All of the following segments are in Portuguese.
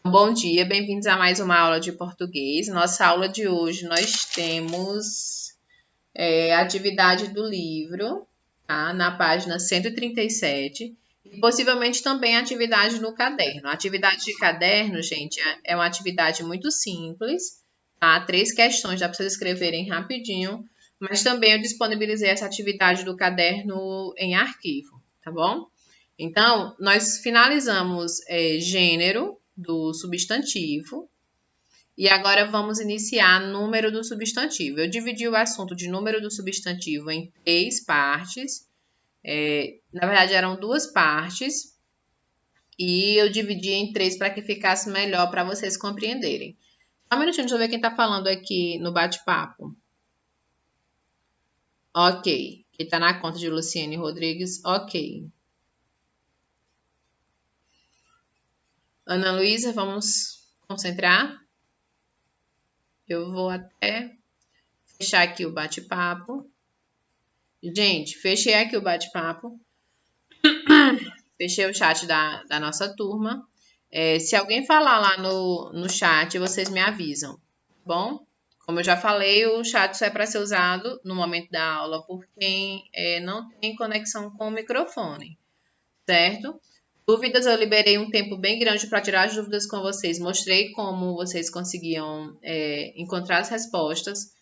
Bom dia, bem-vindos a mais uma aula de português. Nossa aula de hoje nós temos a atividade do livro, tá? Na página 137 e possivelmente também a atividade no caderno. A atividade de caderno, gente, é uma atividade muito simples, tá? 3 questões, dá para vocês escreverem rapidinho, mas também eu disponibilizei essa atividade do caderno em arquivo, tá bom? Então, nós finalizamos gênero do substantivo e agora vamos iniciar número do substantivo. Eu dividi o assunto de número do substantivo em 3 partes. Na verdade, eram 2 partes e eu dividi em 3 para que ficasse melhor para vocês compreenderem. Só um minutinho, deixa eu ver quem está falando aqui no bate-papo. Ok. Que está na conta de Luciane Rodrigues. Ok. Ana Luísa, vamos concentrar? Eu vou até fechar aqui o bate-papo. Gente, fechei aqui o bate-papo. Fechei o chat da nossa turma. Se alguém falar lá no chat, vocês me avisam, bom? Como eu já falei, o chat só é para ser usado no momento da aula por quem não tem conexão com o microfone, certo? Dúvidas, eu liberei um tempo bem grande para tirar as dúvidas com vocês. Mostrei como vocês conseguiam encontrar as respostas.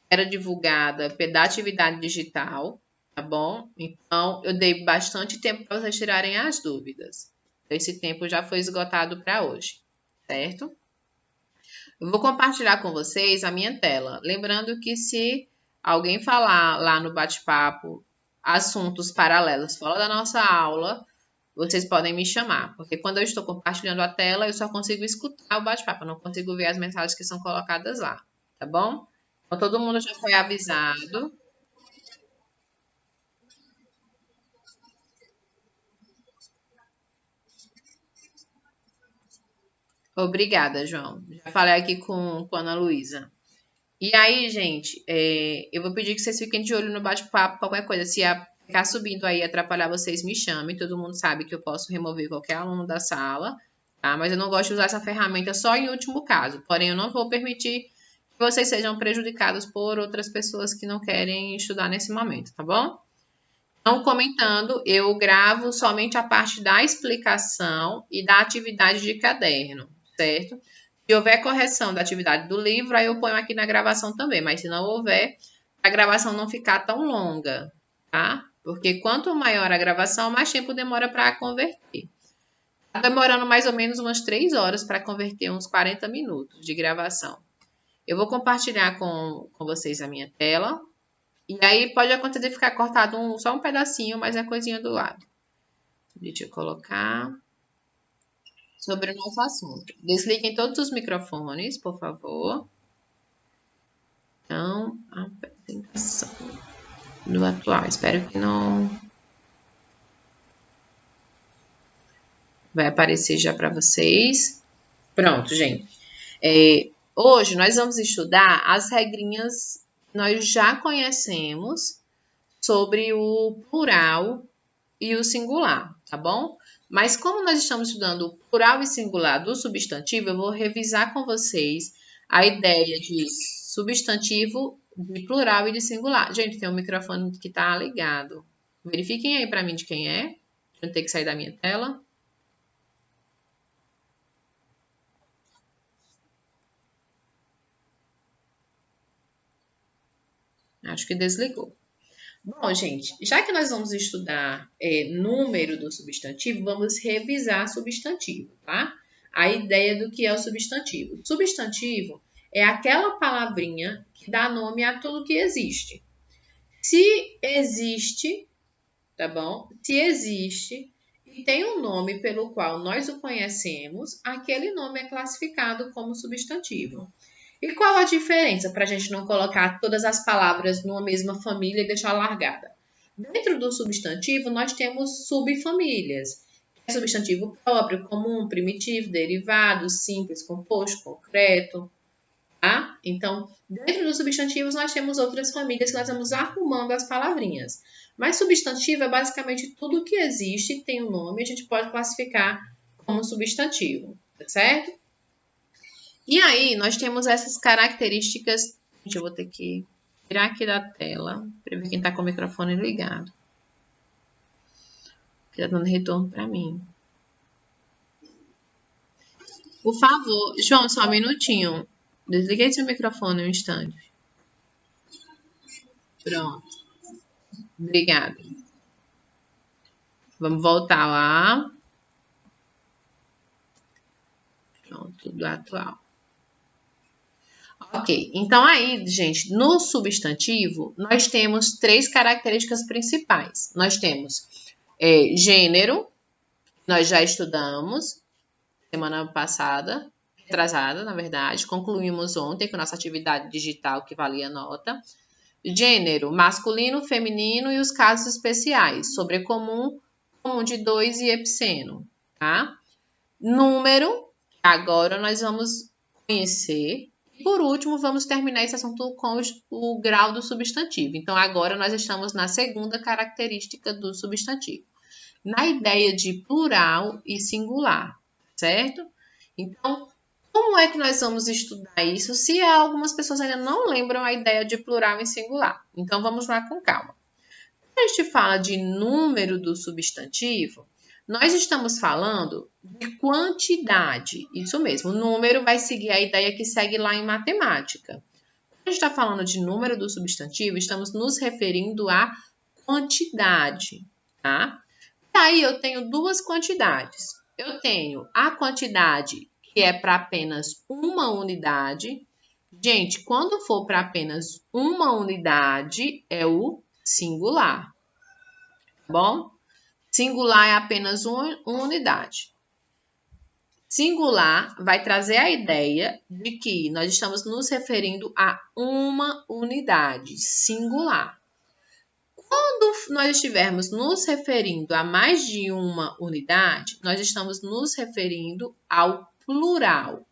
Era divulgada pela atividade digital, tá bom? Então, eu dei bastante tempo para vocês tirarem as dúvidas. Esse tempo já foi esgotado para hoje, certo? Eu vou compartilhar com vocês a minha tela. Lembrando que se alguém falar lá no bate-papo assuntos paralelos fora da nossa aula, vocês podem me chamar, porque quando eu estou compartilhando a tela, eu só consigo escutar o bate-papo, eu não consigo ver as mensagens que são colocadas lá, tá bom? Então, todo mundo já foi avisado. Obrigada, João. Já falei aqui com a Ana Luísa. E aí, gente, eu vou pedir que vocês fiquem de olho no bate-papo, qualquer coisa. Se ficar subindo aí e atrapalhar vocês, me chamem. Todo mundo sabe que eu posso remover qualquer aluno da sala, tá? Mas eu não gosto de usar essa ferramenta só em último caso. Porém, eu não vou permitir que vocês sejam prejudicados por outras pessoas que não querem estudar nesse momento, tá bom? Então, comentando, eu gravo somente a parte da explicação e da atividade de caderno, certo? Se houver correção da atividade do livro, aí eu ponho aqui na gravação também, mas se não houver, a gravação não ficar tão longa, tá? Porque quanto maior a gravação, mais tempo demora para converter. Tá demorando mais ou menos umas 3 horas para converter uns 40 minutos de gravação. Eu vou compartilhar com vocês a minha tela. E aí pode acontecer de ficar cortado só um pedacinho, mas é coisinha do lado. Deixa eu colocar sobre o nosso assunto. Desliguem todos os microfones, por favor. Então, a apresentação do atual. Espero que não vai aparecer já para vocês. Pronto, gente. Hoje nós vamos estudar as regrinhas que nós já conhecemos sobre o plural e o singular, tá bom? Mas como nós estamos estudando o plural e singular do substantivo, eu vou revisar com vocês a ideia de substantivo, de plural e de singular. Gente, tem um microfone que tá ligado. Verifiquem aí para mim de quem é. Deixa eu ter que sair da minha tela. Acho que desligou. Bom, gente, já que nós vamos estudar número do substantivo, vamos revisar substantivo, tá? A ideia do que é o substantivo. Substantivo é aquela palavrinha que dá nome a tudo que existe. Se existe, tá bom? Se existe e tem um nome pelo qual nós o conhecemos, aquele nome é classificado como substantivo. E qual a diferença para a gente não colocar todas as palavras numa mesma família e deixar largada? Dentro do substantivo, nós temos subfamílias. É substantivo próprio, comum, primitivo, derivado, simples, composto, concreto. Tá? Então, dentro dos substantivos, nós temos outras famílias que nós vamos arrumando as palavrinhas. Mas substantivo é basicamente tudo que existe, tem um nome, a gente pode classificar como substantivo. tá certo? E aí, nós temos essas características. Gente, eu vou ter que tirar aqui da tela para ver quem está com o microfone ligado. Que tá dando retorno para mim. Por favor, João, só um minutinho. Desliguei seu microfone um instante. Pronto. Obrigada. Vamos voltar lá. Pronto, tudo atual. Ok, então aí, gente, no substantivo, nós temos 3 características principais. Nós temos gênero, nós já estudamos semana passada, retrasada, na verdade, concluímos ontem com nossa atividade digital que valia nota. Gênero, masculino, feminino e os casos especiais, sobrecomum, comum de 2 e epiceno, tá? Número, agora nós vamos conhecer. E por último, vamos terminar esse assunto com o grau do substantivo. Então, agora nós estamos na segunda característica do substantivo, na ideia de plural e singular, certo? Então, como é que nós vamos estudar isso se algumas pessoas ainda não lembram a ideia de plural e singular? Então, vamos lá com calma. Quando a gente fala de número do substantivo, nós estamos falando de quantidade. Isso mesmo, o número vai seguir a ideia que segue lá em matemática. Quando a gente está falando de número do substantivo, estamos nos referindo à quantidade, tá? E aí eu tenho 2 quantidades. Eu tenho a quantidade que é para apenas uma unidade. Gente, quando for para apenas uma unidade, é o singular, tá bom? Singular é apenas uma unidade. Singular vai trazer a ideia de que nós estamos nos referindo a uma unidade singular. Quando nós estivermos nos referindo a mais de uma unidade, nós estamos nos referindo ao plural.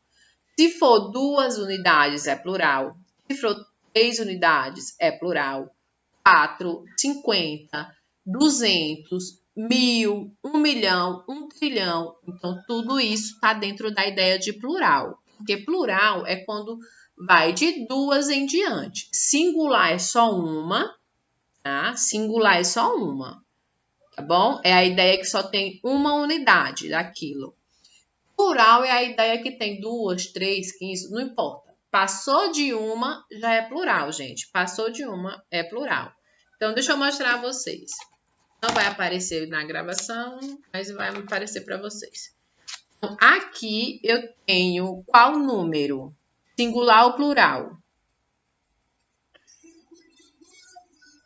Se for 2 unidades, é plural. Se for 3 unidades, é plural. 4, 50, 200, 1000, 1 milhão, 1 trilhão. Então, tudo isso está dentro da ideia de plural. Porque plural é quando vai de 2 em diante. Singular é só uma, tá? Singular é só uma, tá bom? É a ideia que só tem uma unidade daquilo. Plural é a ideia que tem 2, 3, 15, não importa. Passou de uma, já é plural, gente. Passou de uma, é plural. Então, deixa eu mostrar a vocês. Não vai aparecer na gravação, mas vai aparecer para vocês. Então, aqui eu tenho qual número? Singular ou plural?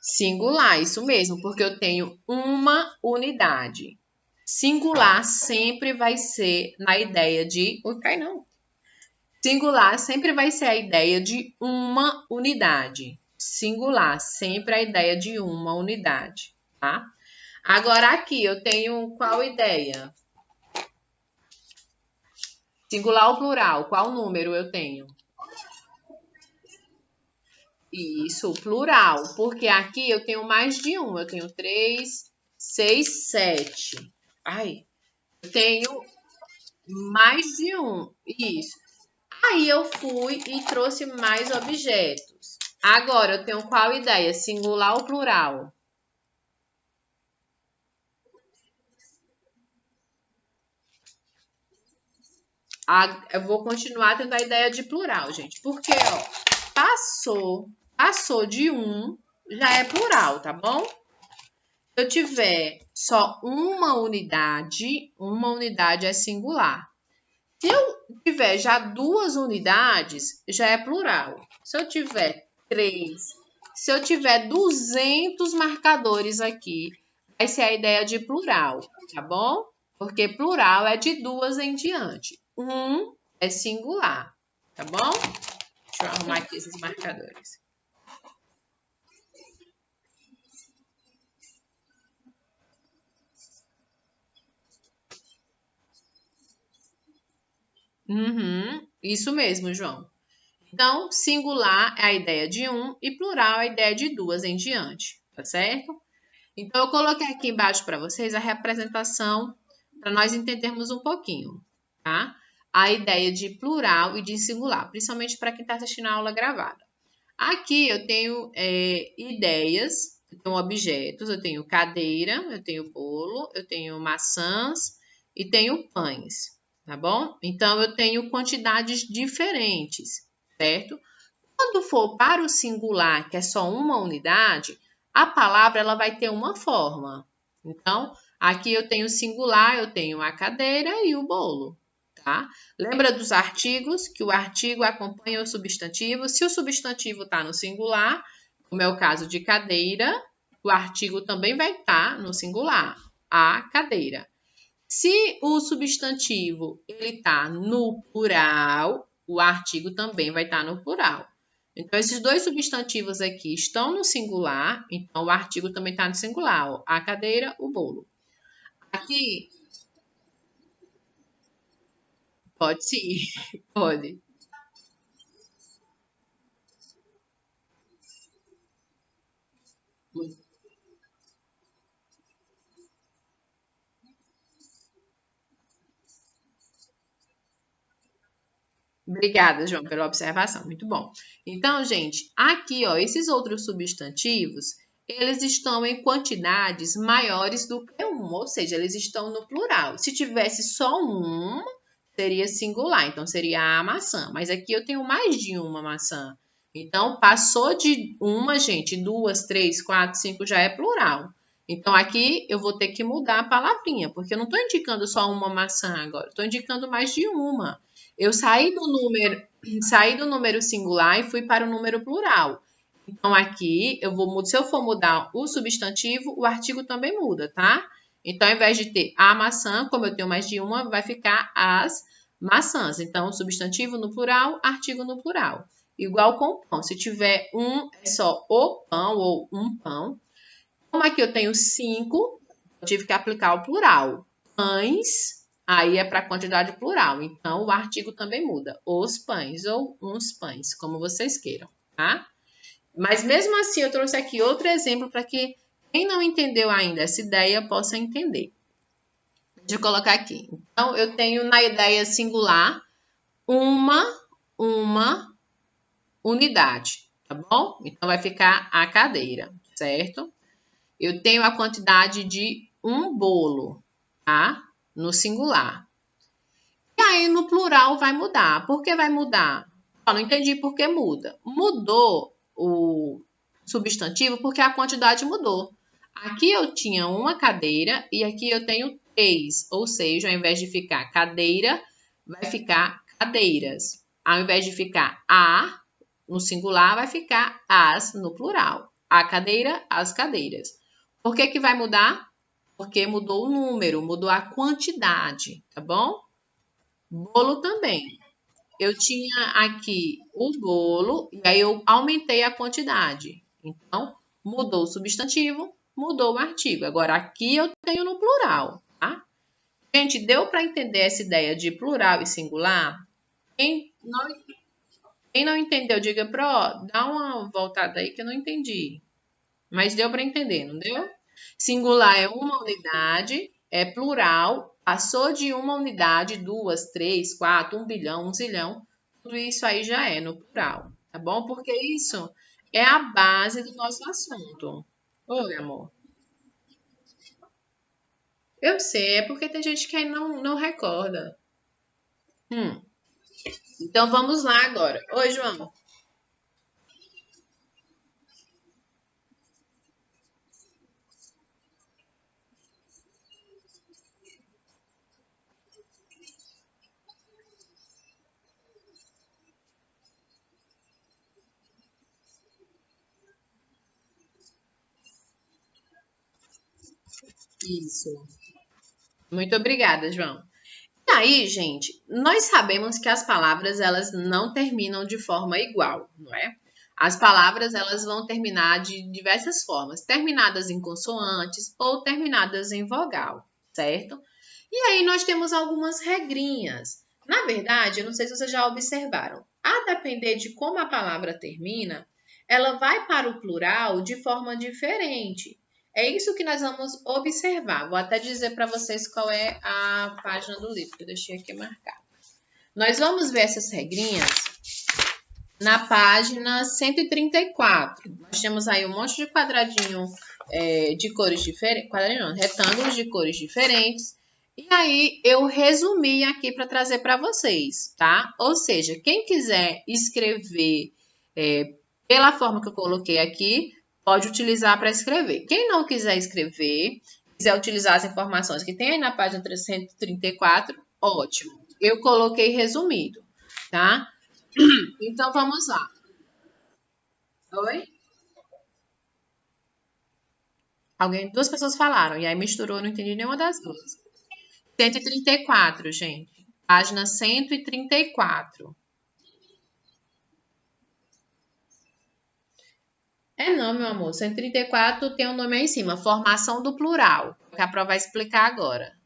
Singular, isso mesmo, porque eu tenho uma unidade. Singular sempre vai ser na ideia de... não. Singular sempre vai ser a ideia de uma unidade. Singular, sempre a ideia de uma unidade, tá? Agora, aqui eu tenho qual ideia? Singular ou plural? Qual número eu tenho? Isso, plural, porque aqui eu tenho mais de um. Eu tenho 3, 6, 7. Ai, eu tenho mais de um. Isso. Aí eu fui e trouxe mais objetos. Agora eu tenho qual ideia? Singular ou plural? Eu vou continuar tendo a ideia de plural, gente. Porque, ó, passou de um, já é plural, tá bom? Se eu tiver só uma unidade é singular. Se eu tiver já 2 unidades, já é plural. Se eu tiver 3, se eu tiver 200 marcadores aqui, vai ser a ideia de plural, tá bom? Porque plural é de 2 em diante. Um é singular, tá bom? Deixa eu arrumar aqui esses marcadores. Isso mesmo, João. Então, singular é a ideia de um e plural é a ideia de 2 em diante, tá certo? Então, eu coloquei aqui embaixo para vocês a representação para nós entendermos um pouquinho, tá? a ideia de plural e de singular, principalmente para quem está assistindo a aula gravada. Aqui eu tenho ideias, eu tenho objetos, eu tenho cadeira, eu tenho bolo, eu tenho maçãs e tenho pães, tá bom? Então, eu tenho quantidades diferentes, certo? Quando for para o singular, que é só uma unidade, a palavra ela vai ter uma forma. Então, aqui eu tenho singular, eu tenho a cadeira e o bolo, tá? Lembra dos artigos, que o artigo acompanha o substantivo. Se o substantivo está no singular, como é o caso de cadeira, o artigo também vai estar no singular, a cadeira. Se o substantivo ele está no plural, o artigo também vai estar no plural. Então, esses dois substantivos aqui estão no singular, então o artigo também está no singular, ó, a cadeira, o bolo. Aqui, pode sim, pode. Obrigada, João, pela observação. Muito bom. Então, gente, aqui, ó, esses outros substantivos, eles estão em quantidades maiores do que um, ou seja, eles estão no plural. Se tivesse só um, seria singular, então seria a maçã. Mas aqui eu tenho mais de uma maçã. Então, passou de uma, gente, duas, três, quatro, cinco, já é plural. Então, aqui eu vou ter que mudar a palavrinha, porque eu não estou indicando só uma maçã agora, estou indicando mais de uma. Eu saí do número singular e fui para o número plural. Então, aqui, se eu for mudar o substantivo, o artigo também muda, tá? Então, ao invés de ter a maçã, como eu tenho mais de uma, vai ficar as maçãs. Então, substantivo no plural, artigo no plural. Igual com o pão. Se tiver um, é só o pão ou um pão. Como aqui eu tenho 5, eu tive que aplicar o plural. Pães, aí é para quantidade plural. Então, o artigo também muda. Os pães ou uns pães, como vocês queiram, tá? Mas mesmo assim, eu trouxe aqui outro exemplo para que quem não entendeu ainda essa ideia possa entender. Deixa eu colocar aqui. Então, eu tenho na ideia singular uma unidade, tá bom? Então, vai ficar a cadeira, certo? Eu tenho a quantidade de um bolo, tá? No singular. E aí, no plural, vai mudar. Por que vai mudar? Eu não entendi por que muda. Mudou o substantivo porque a quantidade mudou. Aqui eu tinha uma cadeira e aqui eu tenho três. Ou seja, ao invés de ficar cadeira, vai ficar cadeiras. Ao invés de ficar a no singular, vai ficar as no plural. A cadeira, as cadeiras. Por que que vai mudar? Porque mudou o número, mudou a quantidade, tá bom? Bolo também. Eu tinha aqui o bolo e aí eu aumentei a quantidade. Então, mudou o substantivo, mudou o artigo. Agora, aqui eu tenho no plural, tá? Gente, deu para entender essa ideia de plural e singular? Quem não entendeu, diga pro, dá uma voltada aí que eu não entendi. Mas deu para entender, não deu? Singular é uma unidade, é plural, passou de uma unidade, duas, três, quatro, um bilhão, um zilhão, tudo isso aí já é no plural, tá bom? Porque isso é a base do nosso assunto. Oi, amor. Eu sei, é porque tem gente que aí não recorda. Hum, então vamos lá agora. Oi, João. Isso. Muito obrigada, João. E aí, gente, nós sabemos que as palavras elas não terminam de forma igual, não é? As palavras elas vão terminar de diversas formas, terminadas em consoantes ou terminadas em vogal, certo? E aí nós temos algumas regrinhas. Na verdade, eu não sei se vocês já observaram, a depender de como a palavra termina, ela vai para o plural de forma diferente. É isso que nós vamos observar. Vou até dizer para vocês qual é a página do livro, que eu deixei aqui marcado. Nós vamos ver essas regrinhas na página 134. Nós temos aí um monte de quadradinho de cores diferentes, quadradinho não, retângulos de cores diferentes. E aí eu resumi aqui para trazer para vocês, tá? Ou seja, quem quiser escrever pela forma que eu coloquei aqui, pode utilizar para escrever. Quem não quiser escrever, quiser utilizar as informações que tem aí na página 134, ótimo. Eu coloquei resumido, tá? Então, vamos lá. Oi? Duas pessoas falaram, e aí misturou, não entendi nenhuma das duas. 134, gente. Página 134. Não, meu amor. 134 tem um nome aí em cima. Formação do plural. Que a prova vai explicar agora.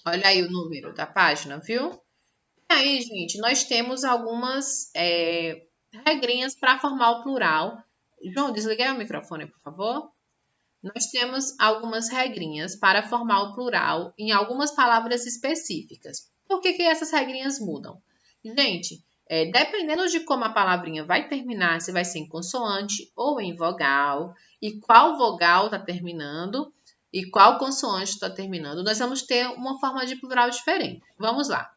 Olha aí o número da página, viu? E aí, gente, nós temos algumas regrinhas para formar o plural. João, desligue o microfone, por favor. Nós temos algumas regrinhas para formar o plural em algumas palavras específicas. Por que essas regrinhas mudam? Gente, dependendo de como a palavrinha vai terminar, se vai ser em consoante ou em vogal, e qual vogal está terminando, e qual consoante está terminando, nós vamos ter uma forma de plural diferente. Vamos lá.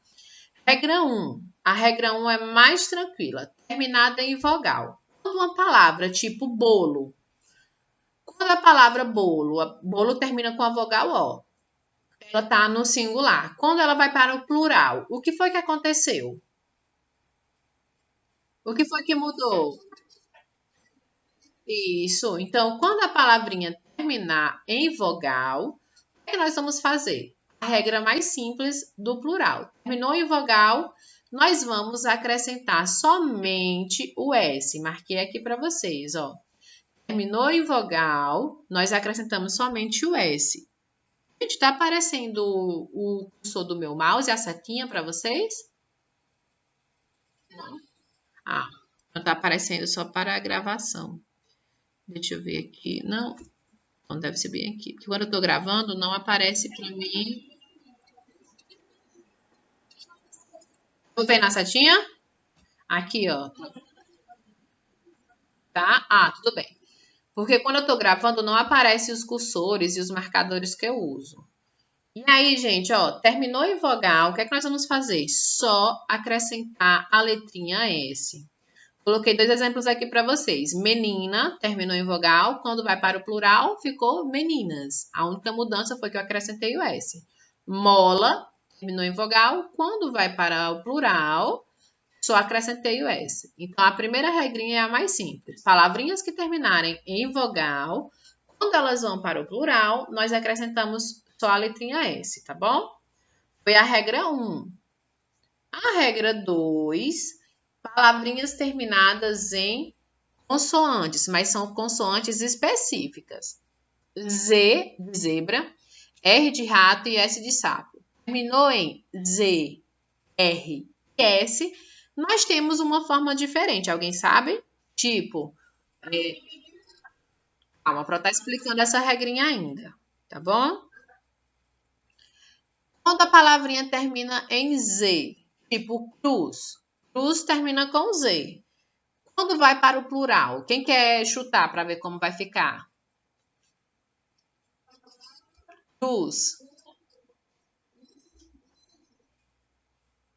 Regra 1. A regra 1 é mais tranquila, terminada em vogal. Quando uma palavra tipo bolo, quando a palavra bolo termina com a vogal O, ela está no singular. Quando ela vai para o plural, o que foi que aconteceu? O que foi que mudou? Isso. Então, quando a palavrinha terminar em vogal, o que nós vamos fazer? A regra mais simples do plural. Terminou em vogal, nós vamos acrescentar somente o S. Marquei aqui para vocês, ó. Terminou em vogal, nós acrescentamos somente o S. Gente, tá aparecendo o cursor do meu mouse, a setinha para vocês? Não. Ah, não tá aparecendo só para a gravação. Deixa eu ver aqui. Não deve ser bem aqui. Porque quando eu tô gravando, não aparece para mim. Vou ver na setinha? Aqui, ó. Tá? Ah, tudo bem. Porque quando eu tô gravando, não aparecem os cursores e os marcadores que eu uso. E aí, gente, ó, terminou em vogal, o que é que nós vamos fazer? Só acrescentar a letrinha S. Coloquei dois exemplos aqui para vocês. Menina terminou em vogal, quando vai para o plural, ficou meninas. A única mudança foi que eu acrescentei o S. Mola terminou em vogal, quando vai para o plural, só acrescentei o S. Então, a primeira regrinha é a mais simples. Palavrinhas que terminarem em vogal, quando elas vão para o plural, nós acrescentamos só a letrinha S, tá bom? Foi a regra 1. A regra 2, palavrinhas terminadas em consoantes, mas são consoantes específicas. Z de zebra, R de rato e S de sapo. Terminou em Z, R e S, nós temos uma forma diferente. Alguém sabe? Tipo, calma, para estar explicando essa regrinha ainda, tá bom? Quando a palavrinha termina em Z, tipo cruz, cruz termina com Z. Quando vai para o plural, quem quer chutar para ver como vai ficar? Cruz.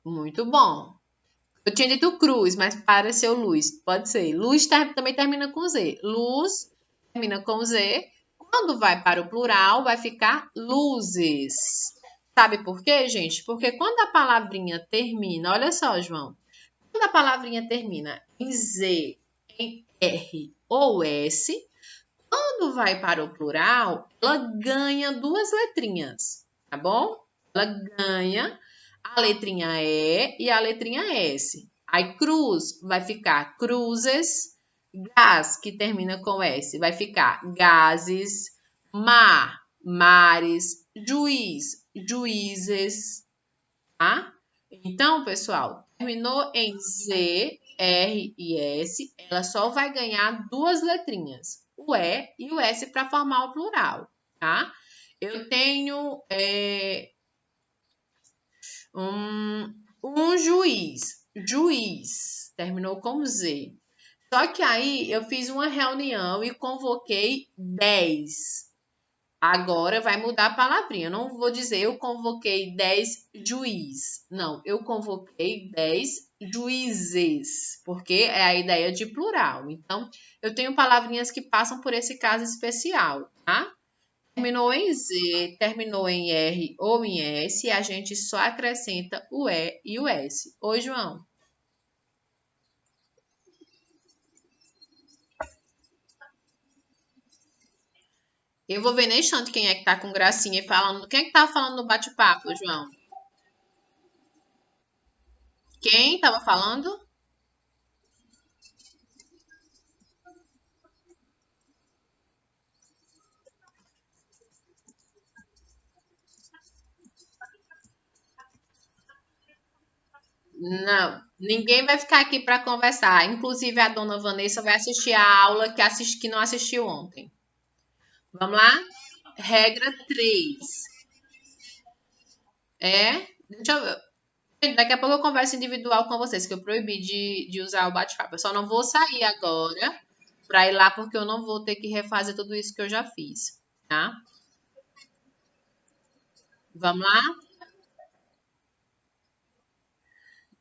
Muito bom. Eu tinha dito cruz, mas pareceu luz. Pode ser. Luz também termina com Z. Luz termina com Z. Quando vai para o plural, vai ficar luzes. Sabe por quê, gente? Porque quando a palavrinha termina, olha só, João. Quando a palavrinha termina em Z, em R ou S, quando vai para o plural, ela ganha duas letrinhas, tá bom? Ela ganha a letrinha E e a letrinha S. Aí cruz vai ficar cruzes, gás, que termina com S, vai ficar gases, mar, mares, juiz, juízes, tá? Então, pessoal, terminou em Z, R e S, ela só vai ganhar duas letrinhas, o E e o S para formar o plural, tá? Eu tenho Um juiz. Juiz. Terminou com Z. Só que aí eu fiz uma reunião e convoquei 10. Agora vai mudar a palavrinha. Eu não vou dizer eu convoquei 10 juízes. Não, eu convoquei 10 juízes, porque é a ideia de plural. Então, eu tenho palavrinhas que passam por esse caso especial, tá? Terminou em Z, terminou em R ou em S, a gente só acrescenta o E e o S. Oi, João. Eu vou ver nesse instante quem é que tá com gracinha e falando. Quem é que tá falando no bate-papo, João? Quem tava falando? Não, ninguém vai ficar aqui para conversar. Inclusive, a dona Vanessa vai assistir a aula que não assistiu ontem. Vamos lá? Regra 3. Deixa eu ver. Gente, daqui a pouco eu converso individual com vocês, que eu proibi de usar o bate-papo. Eu só não vou sair agora para ir lá, porque eu não vou ter que refazer tudo isso que eu já fiz, tá? Vamos lá?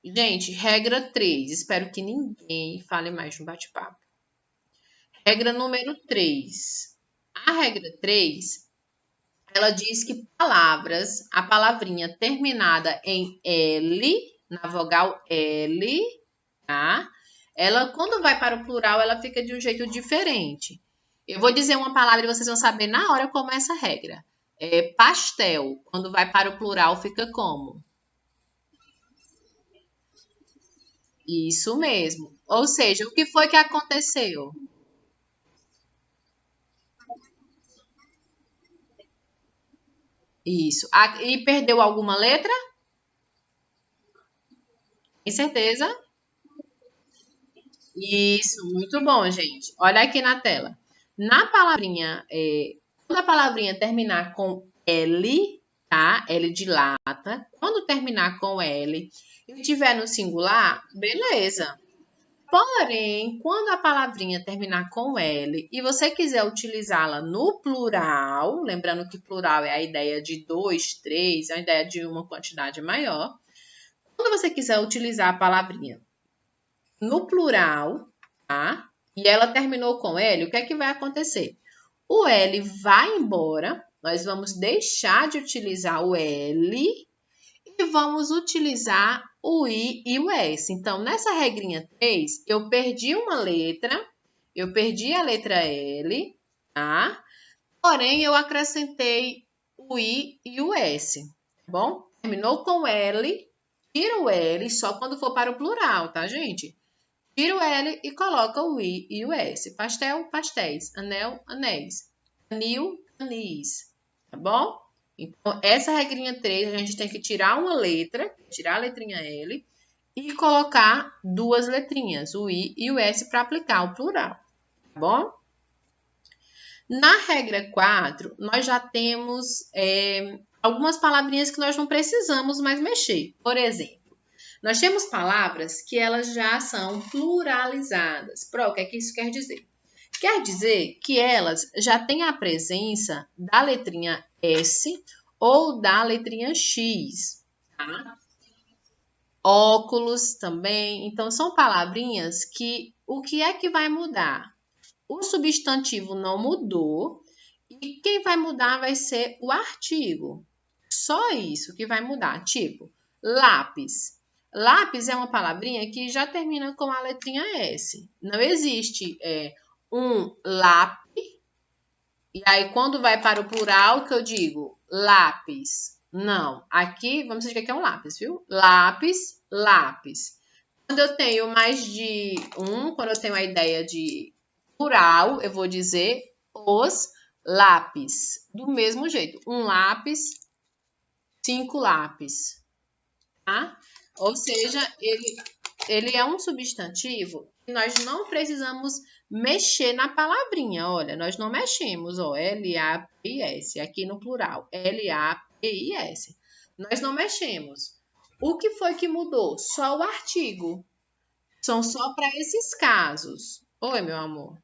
Gente, regra 3. Espero que ninguém fale mais no bate-papo. Regra número 3. A regra 3, ela diz que palavras, a palavrinha terminada em L, na vogal L, tá? Ela, quando vai para o plural, ela fica de um jeito diferente. Eu vou dizer uma palavra e vocês vão saber na hora como é essa regra. Pastel, quando vai para o plural, fica como? Isso mesmo. Ou seja, o que foi que aconteceu? Isso. E perdeu alguma letra? Tem certeza? Isso, muito bom, gente. Olha aqui na tela. Na palavrinha, quando a palavrinha terminar com L, tá? L de lata. Quando terminar com L e tiver no singular, beleza. Porém, quando a palavrinha terminar com L e você quiser utilizá-la no plural, lembrando que plural é a ideia de dois, três, é a ideia de uma quantidade maior. Quando você quiser utilizar a palavrinha no plural, tá? E ela terminou com L, o que é que vai acontecer? O L vai embora, nós vamos deixar de utilizar o L e vamos utilizar o I e o S. Então, nessa regrinha 3, eu perdi uma letra, eu perdi a letra L, tá? Porém, eu acrescentei o I e o S, tá bom? Terminou com L, tira o L só quando for para o plural, tá, gente? Tira o L e coloca o I e o S. Pastel, pastéis. Anel, anéis. Anil, anis. Tá bom? Então, essa regrinha 3, a gente tem que tirar uma letra, tirar a letrinha L e colocar duas letrinhas, o I e o S, para aplicar o plural. Tá bom? Na regra 4, nós já temos algumas palavrinhas que nós não precisamos mais mexer. Por exemplo, nós temos palavras que elas já são pluralizadas. O que é que isso quer dizer? Quer dizer que elas já têm a presença da letrinha S ou da letrinha X, tá? Óculos também. Então, são palavrinhas que o que é que vai mudar? O substantivo não mudou e quem vai mudar vai ser o artigo. Só isso que vai mudar. Tipo, lápis. Lápis é uma palavrinha que já termina com a letrinha S. Não existe um lápis. E aí, quando vai para o plural, que eu digo lápis. Não. Aqui, vamos dizer que é um lápis, viu? Lápis, lápis. Quando eu tenho mais de um, quando eu tenho a ideia de plural, eu vou dizer os lápis. Do mesmo jeito. Um lápis, 5 lápis. Tá? Ou seja, ele é um substantivo que nós não precisamos mexer na palavrinha. Olha, nós não mexemos, ó, L-A-P-I-S, aqui no plural, L-A-P-I-S. Nós não mexemos. o que foi que mudou? Só o artigo. São só para esses casos. Oi, meu amor.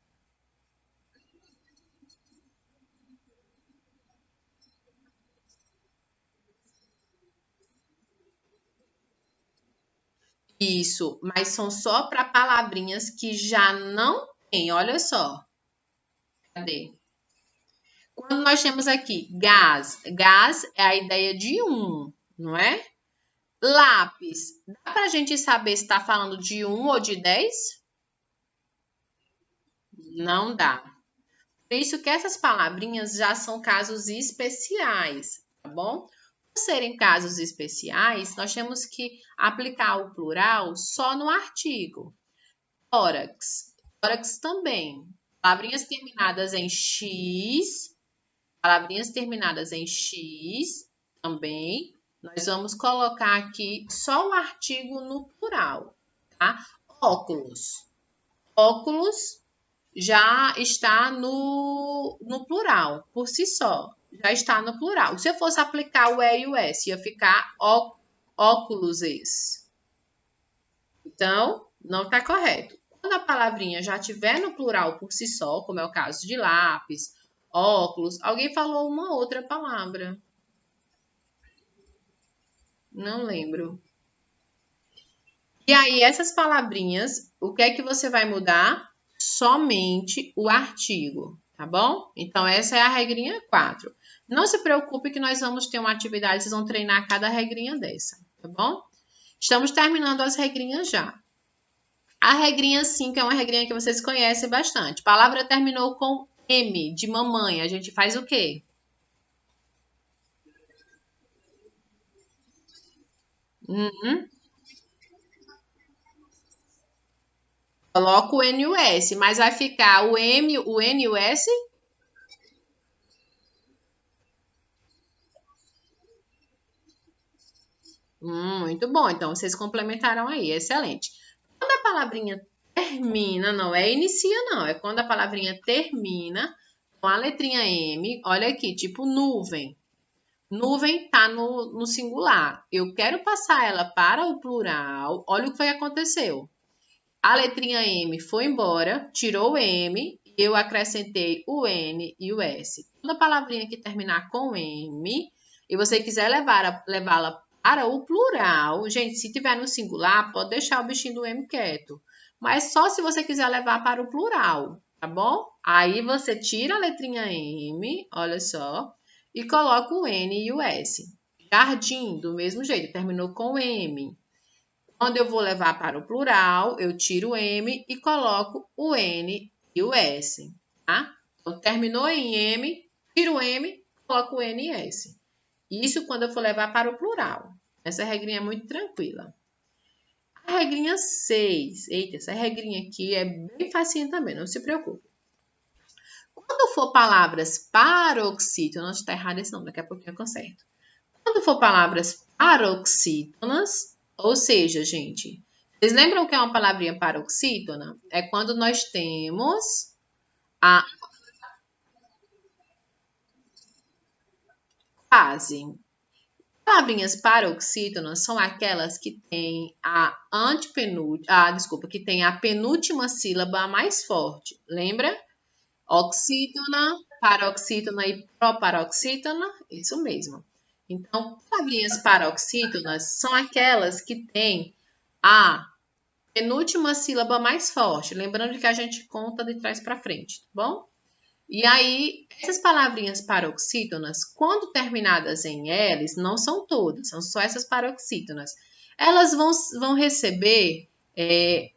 Isso, mas são só para palavrinhas que já não tem. Olha só. Cadê? Quando nós temos aqui gás é a ideia de um, não é? Lápis, dá para a gente saber se está falando de um ou de 10? Não dá. Por isso que essas palavrinhas já são casos especiais, tá bom? Por serem casos especiais, nós temos que aplicar o plural só no artigo. Tórax, tórax também. Palavrinhas terminadas em X também. Nós vamos colocar aqui só o artigo no plural, tá? Óculos. Óculos já está no plural, por si só. Já está no plural. Se eu fosse aplicar o E e o S, ia ficar óculos. Então, não está correto. Quando a palavrinha já estiver no plural por si só, como é o caso de lápis, óculos, alguém falou uma outra palavra. Não lembro. E aí, essas palavrinhas, o que é que você vai mudar? Somente o artigo, tá bom? Então, essa é a regrinha 4. Não se preocupe que nós vamos ter uma atividade, vocês vão treinar cada regrinha dessa, tá bom? Estamos terminando as regrinhas já. A regrinha 5 é uma regrinha que vocês conhecem bastante. Palavra terminou com M, de mamãe. A gente faz o quê? Coloca o N e o S, mas vai ficar o M, o N e o S? Muito bom. Então, vocês complementaram aí. Excelente. Quando a palavrinha termina, não é inicia, não. É quando a palavrinha termina com a letrinha M. Olha aqui, tipo nuvem. Nuvem está no singular. Eu quero passar ela para o plural. Olha o que foi que aconteceu. A letrinha M foi embora, tirou o M, e eu acrescentei o N e o S. Quando a palavrinha que terminar com M, e você quiser levá-la para o plural, gente, se tiver no singular, pode deixar o bichinho do M quieto. Mas só se você quiser levar para o plural, tá bom? Aí você tira a letrinha M, olha só, e coloca o N e o S. Jardim, do mesmo jeito, terminou com M. Quando eu vou levar para o plural, eu tiro o M e coloco o N e o S, tá? Então, terminou em M, tiro o M, coloco o N e S. Isso quando eu for levar para o plural. Essa regrinha é muito tranquila. A regrinha 6. Eita, essa regrinha aqui é bem facinha também, não se preocupe. Quando for palavras paroxítonas, está errado esse nome, daqui a pouquinho eu conserto. Quando for palavras paroxítonas, ou seja, gente, vocês lembram que é uma palavrinha paroxítona? É quando nós temos a quase. Palavrinhas paroxítonas são aquelas que têm que tem a penúltima sílaba mais forte. Lembra? Oxítona, paroxítona e proparoxítona, isso mesmo. Então, palavrinhas paroxítonas são aquelas que têm a penúltima sílaba mais forte. Lembrando que a gente conta de trás para frente, tá bom? E aí, essas palavrinhas paroxítonas, quando terminadas em L's, não são todas, são só essas paroxítonas. Elas vão receber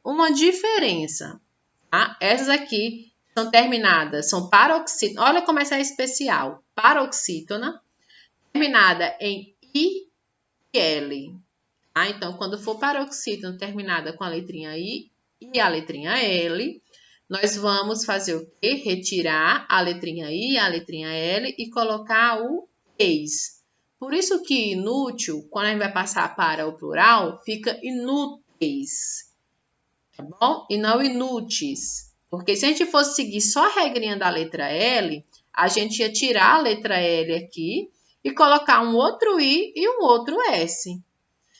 uma diferença, tá? Essas aqui são terminadas, são paroxítonas. Olha como essa é especial. Paroxítona, terminada em I e L. Tá? Então, quando for paroxítona terminada com a letrinha I e a letrinha L, nós vamos fazer o quê? Retirar a letrinha I e a letrinha L e colocar o eis. Por isso que inútil, quando a gente vai passar para o plural, fica inúteis, tá bom? E não inúteis. Porque se a gente fosse seguir só a regrinha da letra L, a gente ia tirar a letra L aqui e colocar um outro I e um outro S.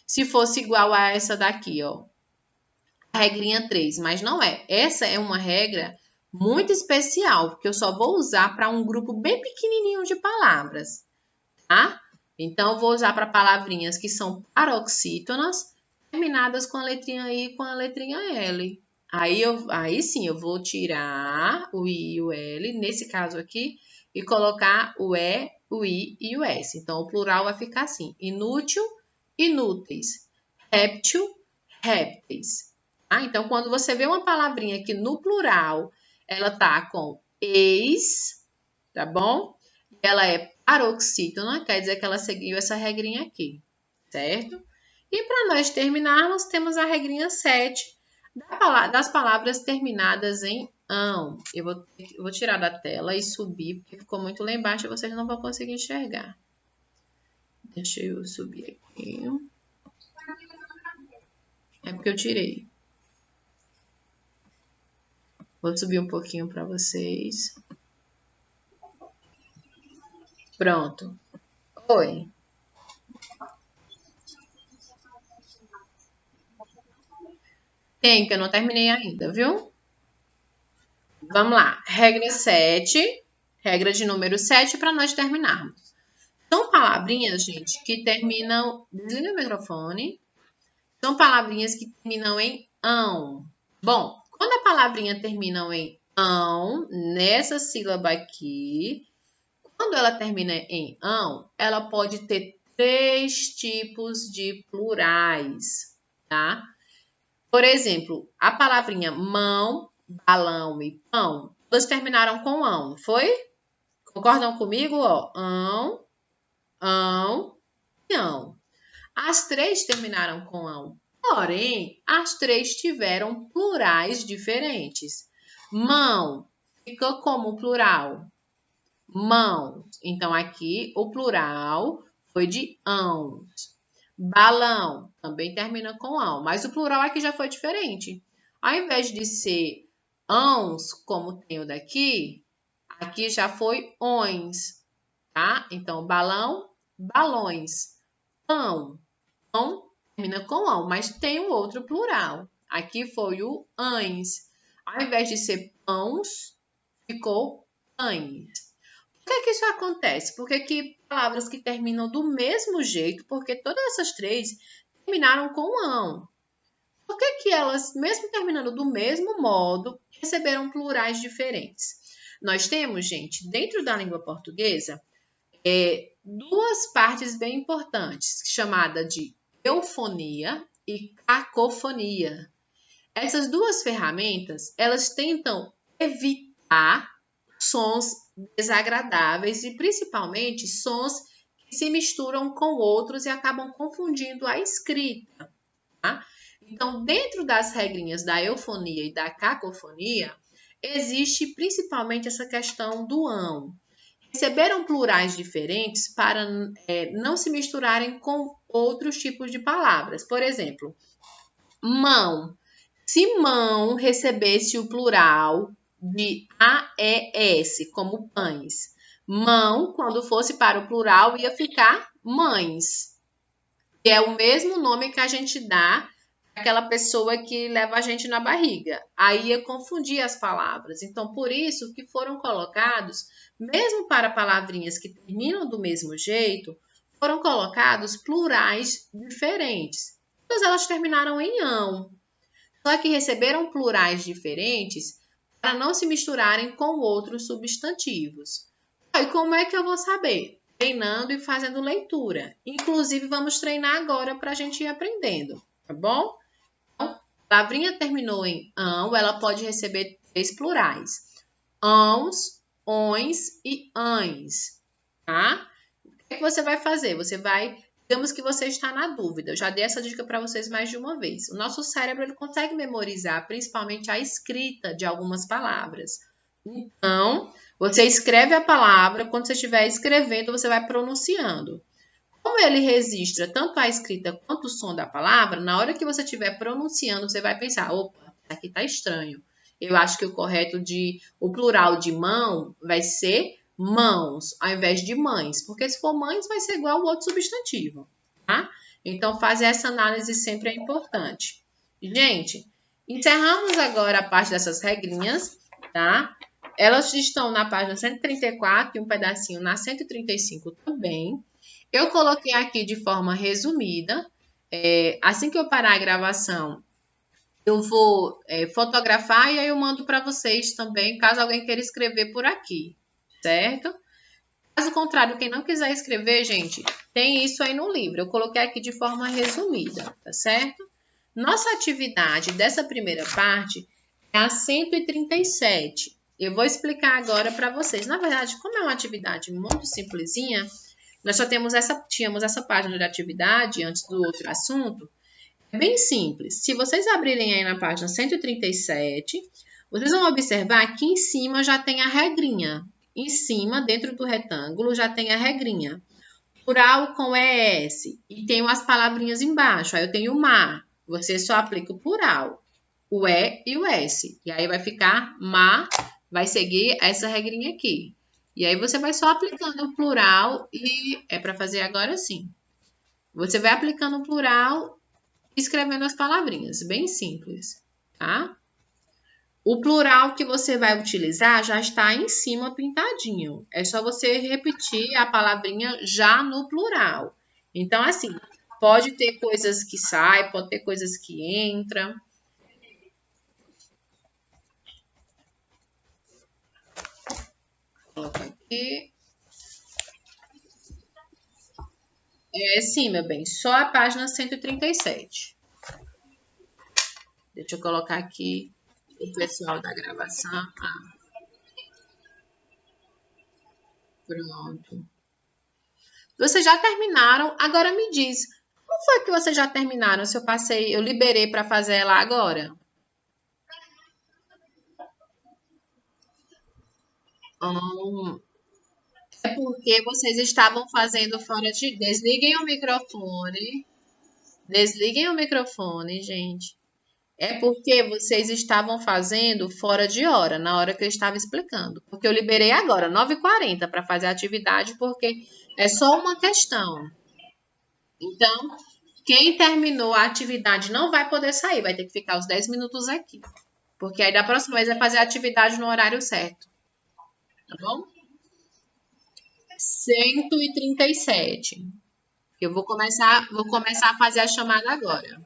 se fosse igual a essa daqui, ó. A regrinha 3, mas não é. Essa é uma regra muito especial, porque eu só vou usar para um grupo bem pequenininho de palavras, tá? Então, eu vou usar para palavrinhas que são paroxítonas, terminadas com a letrinha I e com a letrinha L. Aí sim, eu vou tirar o I e o L, nesse caso aqui, e colocar o E, o I e o S. Então, o plural vai ficar assim: inútil, inúteis, réptil, répteis. Ah, então, quando você vê uma palavrinha que no plural ela tá com eis, tá bom? Ela é paroxítona, quer dizer que ela seguiu essa regrinha aqui, certo? E para nós terminarmos, temos a regrinha 7 das palavras terminadas em ão. Eu vou tirar da tela e subir, porque ficou muito lá embaixo e vocês não vão conseguir enxergar. Deixa eu subir aqui. É porque eu tirei. Vou subir um pouquinho para vocês. Pronto. Oi. Tem, que eu não terminei ainda, viu? Vamos lá. Regra 7. Regra de número 7 para nós terminarmos. São palavrinhas, gente, que terminam... Desliga o microfone. São palavrinhas que terminam em ão. Bom, quando a palavrinha termina em ão, nessa sílaba aqui, quando ela termina em ão, ela pode ter 3 tipos de plurais, tá? Por exemplo, a palavrinha mão, balão e pão, todas terminaram com ão, foi? Concordam comigo? Ó, ão e ão. As 3 terminaram com ão. Porém, as 3 tiveram plurais diferentes. Mão ficou como plural? Mãos. Então, aqui o plural foi de ãos. Balão também termina com ão, mas o plural aqui já foi diferente. Ao invés de ser ãos, como tem o daqui, aqui já foi ões, tá? Então, balão, balões. Pão, pão termina com ão, mas tem um outro plural. Aqui foi o ães. Ao invés de ser pãos, ficou pães. Por que isso acontece? Porque que palavras que terminam do mesmo jeito, porque todas essas 3 terminaram com ão. Por que elas, mesmo terminando do mesmo modo, receberam plurais diferentes? Nós temos, gente, dentro da língua portuguesa, 2 partes bem importantes, chamada de eufonia e cacofonia. Essas 2 ferramentas, elas tentam evitar sons desagradáveis e principalmente sons que se misturam com outros e acabam confundindo a escrita, tá? Então, dentro das regrinhas da eufonia e da cacofonia, existe principalmente essa questão do ão. Receberam plurais diferentes para não se misturarem com outros tipos de palavras. Por exemplo, mão. Se mão recebesse o plural de AES, como pães. Mão, quando fosse para o plural, ia ficar mães. Que é o mesmo nome que a gente dá àquela pessoa que leva a gente na barriga. Aí ia confundir as palavras. Então, por isso que foram colocados, mesmo para palavrinhas que terminam do mesmo jeito, foram colocados plurais diferentes. Todas elas terminaram em ão. Só que receberam plurais diferentes para não se misturarem com outros substantivos. E como é que eu vou saber? Treinando e fazendo leitura. Inclusive, vamos treinar agora para a gente ir aprendendo, tá bom? Então, a palavrinha terminou em ão, ela pode receber 3 plurais. Ãos, ões e ães, tá? O que você vai fazer? Você vai... Digamos que você está na dúvida. Eu já dei essa dica para vocês mais de uma vez. O nosso cérebro ele consegue memorizar principalmente a escrita de algumas palavras. Então, você escreve a palavra, quando você estiver escrevendo, você vai pronunciando. Como ele registra tanto a escrita quanto o som da palavra, na hora que você estiver pronunciando, você vai pensar, opa, isso aqui está estranho. Eu acho que o plural de mão vai ser mãos, ao invés de mães. Porque se for mães, vai ser igual ao outro substantivo, tá? Então, fazer essa análise sempre é importante. Gente, encerramos agora a parte dessas regrinhas, tá? Elas estão na página 134 e um pedacinho na 135 também. Eu coloquei aqui de forma resumida. Assim que eu parar a gravação, eu vou fotografar e aí eu mando para vocês também, caso alguém queira escrever por aqui, certo? Caso contrário, quem não quiser escrever, gente, tem isso aí no livro. Eu coloquei aqui de forma resumida, tá certo? Nossa atividade dessa primeira parte é a 137. Eu vou explicar agora para vocês. Na verdade, como é uma atividade muito simplesinha, nós só tínhamos essa página de atividade antes do outro assunto. É bem simples. Se vocês abrirem aí na página 137, vocês vão observar que em cima já tem a regrinha. Em cima, dentro do retângulo, já tem a regrinha. Plural com ES. E tem as palavrinhas embaixo. Aí eu tenho o mar. Você só aplica o plural. O E e o S. E aí vai ficar mar. Vai seguir essa regrinha aqui. E aí você vai só aplicando o plural e é para fazer agora sim. Você vai aplicando o plural e escrevendo as palavrinhas. Bem simples, tá? O plural que você vai utilizar já está em cima pintadinho. É só você repetir a palavrinha já no plural. Então, assim, pode ter coisas que saem, pode ter coisas que entram. Coloca aqui. Sim, meu bem, só a página 137. Deixa eu colocar aqui o pessoal da gravação. Pronto. Vocês já terminaram? Agora me diz, como foi que vocês já terminaram? Se eu liberei para fazer ela agora? É porque vocês estavam fazendo fora de. Desliguem o microfone. Desliguem o microfone, gente. É porque vocês estavam fazendo fora de hora, na hora que eu estava explicando. Porque eu liberei agora, 9h40, para fazer a atividade, porque é só uma questão. Então, quem terminou a atividade não vai poder sair, vai ter que ficar os 10 minutos aqui. Porque aí da próxima vez é fazer a atividade no horário certo, tá bom? 137. Eu vou começar a fazer a chamada agora.